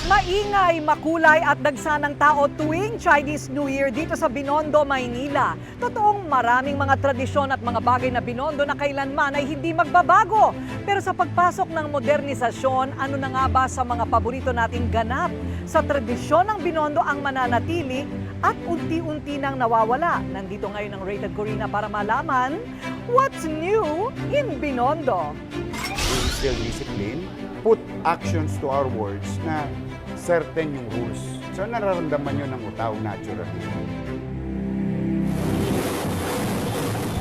Maingay, makulay at dagsanang tao tuwing Chinese New Year dito sa Binondo, Maynila. Totoong maraming mga tradisyon at mga bagay na Binondo na kailanman ay hindi magbabago. Pero sa pagpasok ng modernisasyon, ano na nga ba sa mga paborito nating ganap? Sa tradisyon ng Binondo ang mananatili at unti-unti nang nawawala. Nandito ngayon ang Rated Corina para malaman what's new in Binondo. We instill discipline, put actions to our words na certain yung rules. So nararamdaman yun ng tao naturally.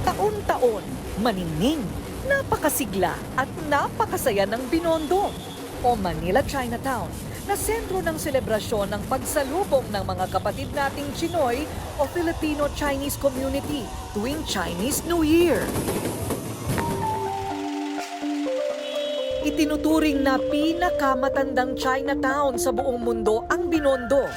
Taon-taon, maningning, napakasigla at napakasaya ng Binondo o Manila Chinatown na sentro ng selebrasyon ng pagsalubong ng mga kapatid nating Chinoy o Filipino-Chinese community tuwing Chinese New Year. Itinuturing na pinakamatandang Chinatown sa buong mundo ang Binondo.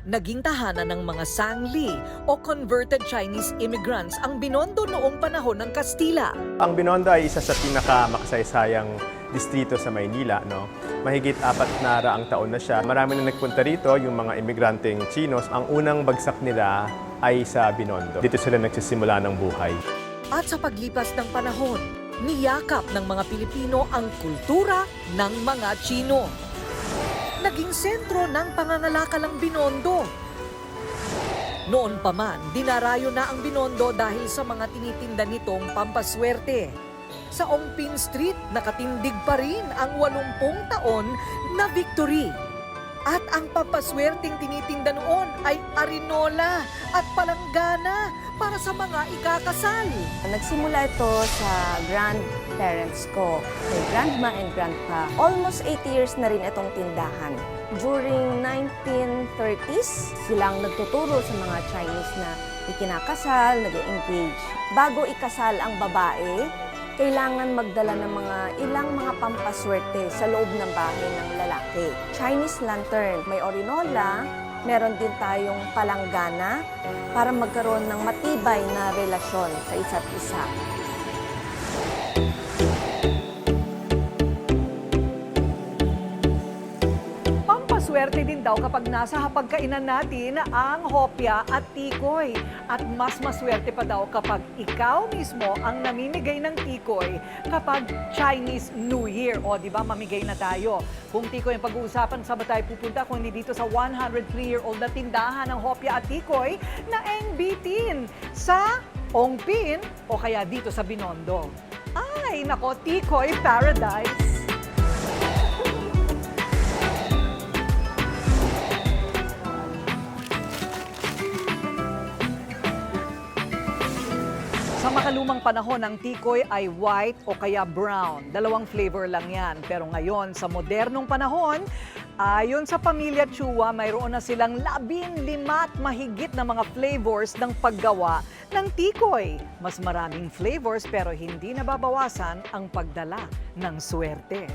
Naging tahanan ng mga Sangli o converted Chinese immigrants ang Binondo noong panahon ng Kastila. Ang Binondo ay isa sa pinakamaksaysayang distrito sa Maynila. No? Mahigit 4 na raang taon na siya. Marami na nagpunta rito, yung mga imigranteng Chinos. Ang unang bagsak nila ay sa Binondo. Dito sila nagsisimula ng buhay. At sa paglipas ng panahon, niyakap ng mga Pilipino ang kultura ng mga Chino. Naging sentro ng pangangalakal ang Binondo. Noon pa man, dinarayo na ang Binondo dahil sa mga tinitinda nitong pampaswerte. Sa Ongpin Street, nakatindig pa rin ang 80 taon na victory. At ang pampaswerteng tinitinda noon ay arinola at palanggana para sa mga ikakasal. Nagsimula ito sa grandparents ko, my grandma and grandpa. Almost 80 years na rin itong tindahan. During 1930s, silang nagtuturo sa mga Chinese na ikinakasal, nag-engage. Bago ikasal ang babae, kailangan magdala ng ilang mga pampaswerte sa loob ng bahay ng lalaki. Chinese lantern, may orinola, meron din tayong palanggana para magkaroon ng matibay na relasyon sa isa't isa. Pampaswerte din daw kapag nasa hapagkainan natin ang hopya at tikoy. At mas maswerte pa daw kapag ikaw mismo ang namimigay ng tikoy kapag Chinese New Year. O, di ba, mamigay na tayo. Kung tikoy ang pag-uusapan, saan ba tayo pupunta kung hindi dito sa 103-year-old na tindahan ng hopya at tikoy na Engbitin sa Ongpin o kaya dito sa Binondo. Ay, nako, Tikoy Paradise! Sa makalumang panahon, ang tikoy ay white o kaya brown. 2 flavor lang yan. Pero ngayon, sa modernong panahon, ayon sa pamilya Chua, mayroon na silang 15 at mahigit na mga flavors ng paggawa ng tikoy. Mas maraming flavors pero hindi nababawasan ang pagdala ng swerte.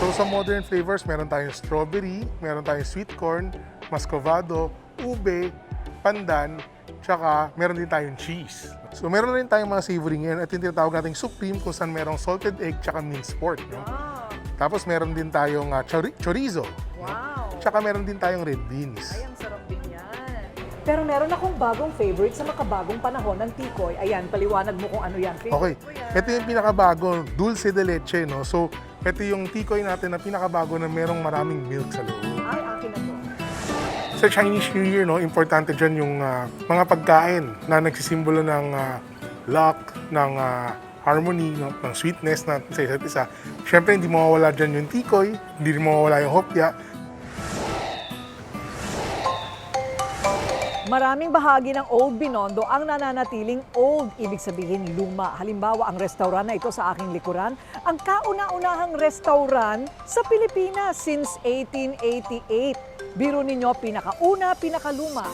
So sa modern flavors, meron tayong strawberry, meron tayong sweet corn, muscovado, ube, pandan, tsaka meron din tayong cheese. So meron rin tayong mga savory ngayon at yung tinatawag nating supreme kung saan merong salted egg tsaka minced pork. No? Wow! Tapos meron din tayong chorizo. Wow! Tsaka meron din tayong red beans. Ay, ang sarap din yan. Pero meron akong bagong favorite sa makabagong panahon ng tikoy. Ayan, paliwanag mo kung ano yan. Okay, Favorite ko yan. ito yung pinakabago, dulce de leche. No? So ito yung tikoy natin na pinakabago na merong maraming milk sa loob. Ay, akin na to. Sa Chinese New Year, no, importante dyan yung mga pagkain na nagsisimbolo ng luck, ng harmony, no, ng sweetness na sa isa't isa. Siyempre, hindi mawawala dyan yung tikoy, hindi rin mawawala yung hopya. Maraming bahagi ng Old Binondo ang nananatiling old, ibig sabihin luma. Halimbawa, ang restaurant na ito sa aking likuran, ang kauna-unahang restaurant sa Pilipinas since 1888. Biro ninyo, pinakauna, pinakaluma.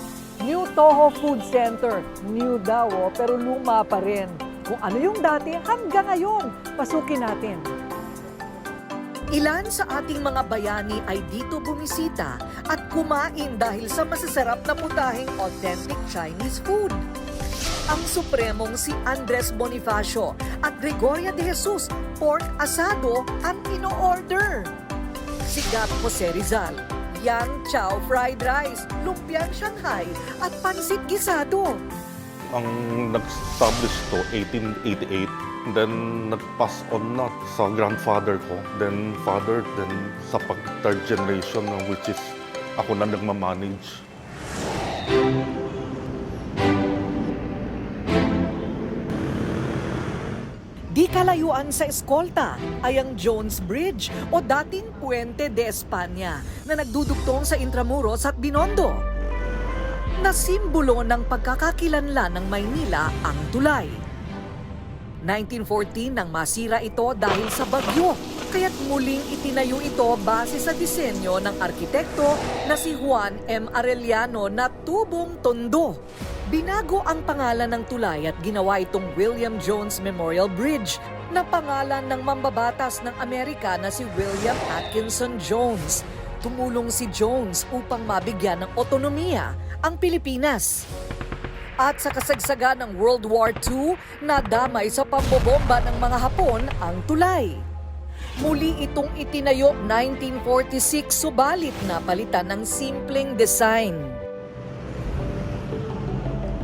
New Toho Food Center. New daw, pero luma pa rin. Kung ano yung dati, hanggang ngayon, pasukin natin. Ilan sa ating mga bayani ay dito bumisita at kumain dahil sa masasarap na putahing authentic Chinese food. Ang supremong si Andres Bonifacio at Gregoria de Jesus, pork asado ang ino-order. sikat Jose Rizal, Yang Chow Fried Rice, Lumpiang Shanghai at Pansit Gisado. Ang nag-establish to 1888, then nag-pass on na sa grandfather ko, then father, then sa third generation, which is ako na nagmamanage. Di kalayuan sa eskolta ay ang Jones Bridge o dating Puente de España na nagdudugtong sa Intramuros at Binondo. Na simbolo ng pagkakakilanlan ng Maynila ang tulay. 1914 nang masira ito dahil sa bagyo, kaya't muling itinayo ito base sa disenyo ng arkitekto na si Juan M. Arellano na tubong tondo. Binago ang pangalan ng tulay at ginawa itong William Jones Memorial Bridge na pangalan ng mambabatas ng Amerika na si William Atkinson Jones. Tumulong si Jones upang mabigyan ng otonomiya ang Pilipinas. At sa kasagsagan ng World War II, nadamay sa pambobomba ng mga Hapon ang tulay. Muli itong itinayo 1946 subalit na palitan ng simpleng design.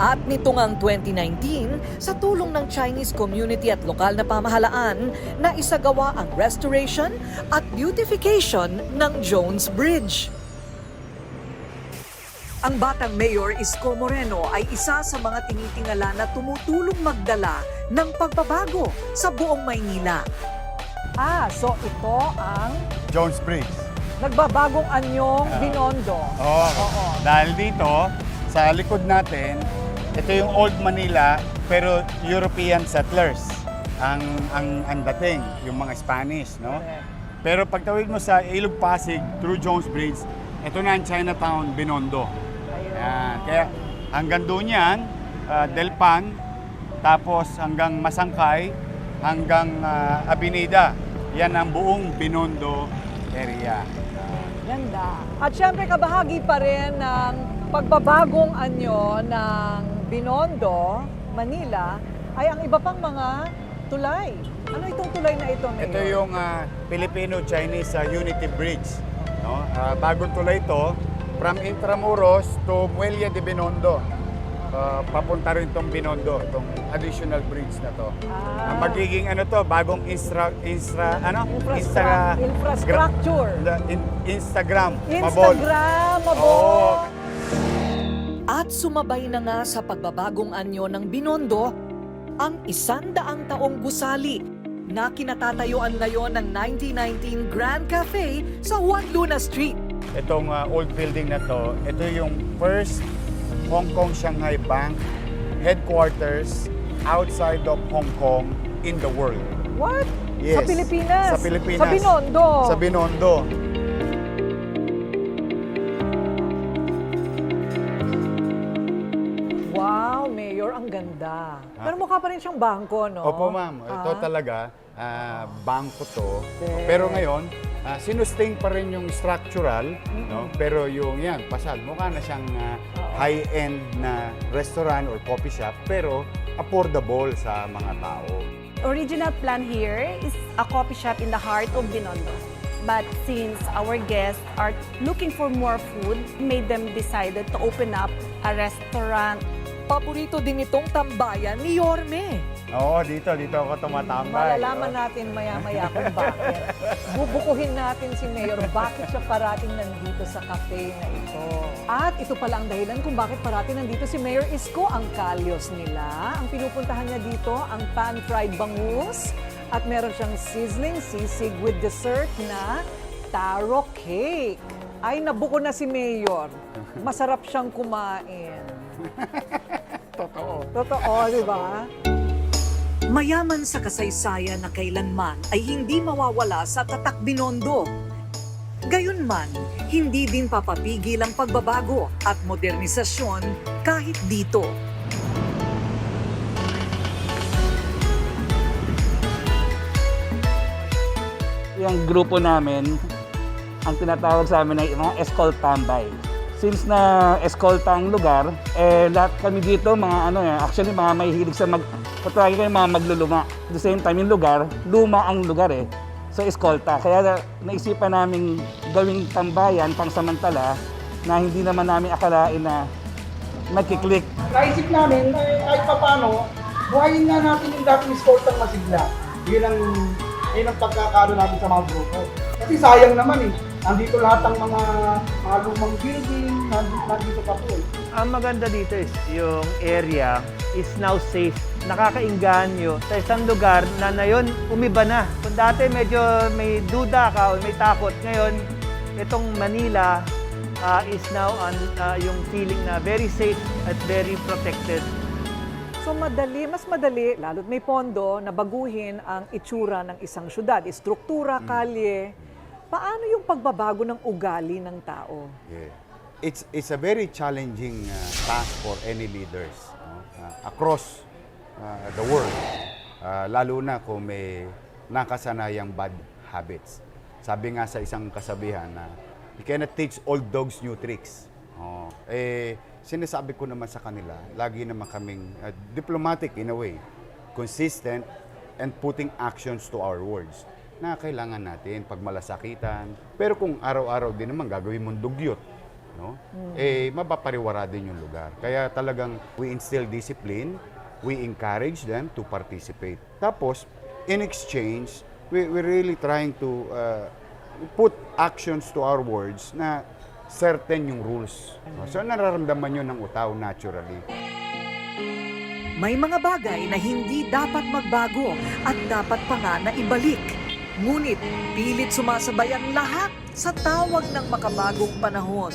At nito ngang 2019, sa tulong ng Chinese community at lokal na pamahalaan, na isagawa ang restoration at beautification ng Jones Bridge. Ang batang Mayor Isko Moreno ay isa sa mga tinitingala na tumutulong magdala ng pagbabago sa buong Maynila. So ito ang Jones Bridge. nagbabagong anyong Binondo. Oo. Dahil dito, sa likod natin, ito yung Old Manila, pero European settlers ang dating, yung mga Spanish, no? Pero pagtawid mo sa Ilog Pasig through Jones Bridge, ito na ang Chinatown, Binondo. Ayan. Kaya hanggang doon yan, Delpan, tapos hanggang Masangkay, hanggang Avenida. Yan ang buong Binondo area. Ganda. At syempre kabahagi pa rin ng pagbabagong anyo ng Binondo, Manila, ay ang iba pang mga tulay. Ano itong tulay na ito, Mayor? Ito yung Filipino-Chinese Unity Bridge. No? Bagong tulay ito, from Intramuros to Muelle de Binondo. Papunta rin itong Binondo, itong additional bridge na to. Magiging bagong infrastructure. Instagram. Oo. At sumabay na nga sa pagbabagong anyo ng Binondo, ang 100 taong gusali na kinatatayuan ngayon ng 1919 Grand Cafe sa Juan Luna Street. Itong old building na to, ito yung first Hong Kong-Shanghai Bank headquarters outside of Hong Kong in the world. What? Yes. Sa Pilipinas? Sa Pilipinas. Sa Binondo? Sa Binondo. Wow, Mayor, ang ganda. Pero mukha pa rin siyang bangko, no? Opo, ma'am. Ito talaga, bangko to. Pero ngayon, sinustain pa rin yung structural, no? Pero yung pasad, mukha na siyang high-end na restaurant or coffee shop, pero affordable sa mga tao. Original plan here is a coffee shop in the heart of Binondo. But since our guests are looking for more food, made them decided to open up a restaurant. Paborito din itong tambayan ni Yorme. Oo, dito ako tumatambay. Malalaman natin maya-maya kung bakit. Bubukuhin natin si Mayor bakit siya parating nandito sa cafe na ito. At ito pala ang dahilan kung bakit parating nandito si Mayor Isko, ang kalyos nila. Ang pinupuntahan niya dito, ang pan-fried bangus. At meron siyang sizzling sisig with dessert na taro cake. Ay, nabuko na si Mayor. Masarap siyang kumain. Totoo, di ba? Mayaman sa kasaysayan na kailanman ay hindi mawawala sa Tatak Binondo. Gayunman, hindi din papapigil ang pagbabago at modernisasyon kahit dito. Yung grupo namin, ang tinatawag sa amin ay mga eskoltambay. Since na eskolta ang lugar, lahat kami dito, actually mga mahihilig sa patawagin kayo mga magluluma. At the same time, yung lugar, luma ang lugar . sa eskolta. Kaya naisipan namin gawing tambayan pangsamantala na hindi naman namin akalain na magkiklik. Naisip namin na kahit pa paano, buhayin nga natin yung dating eskoltang masigla. Yun ang pagkakaroon natin sa mga grupo. Kasi sayang naman eh. Nandito lahat ng mga lumang building, nandito pa po eh. Ang maganda dito is yung area is now safe. Nakakainganyo sa isang lugar na ngayon umiba na. Kung dati medyo may duda ka o may takot, ngayon itong Manila is now on yung feeling na very safe at very protected. So mas madali, lalo't may pondo, na baguhin ang itsura ng isang syudad, struktura, kalye. Paano yung pagbabago ng ugali ng tao? Yeah. It's a very challenging task for any leaders, no? Across the world, lalo na kung may nakasanayang bad habits. Sabi nga sa isang kasabihan na you cannot teach old dogs new tricks. Sinasabi ko naman sa kanila, lagi naman kaming diplomatic in a way, consistent and putting actions to our words na kailangan natin pag malasakitan. Pero kung araw-araw din naman gagawin mong dugyot, no? Mapapariwara din yung lugar. Kaya talagang we instill discipline, we encourage them to participate. Tapos, in exchange, we're really trying to put actions to our words na certain yung rules. So, nararamdaman yun ng utaw naturally. May mga bagay na hindi dapat magbago at dapat pa nga na ibalik. Ngunit pilit sumasabay ang lahat sa tawag ng makabagong panahon.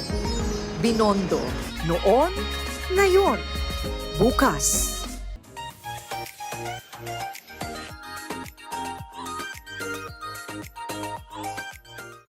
Binondo, noon, ngayon, bukas.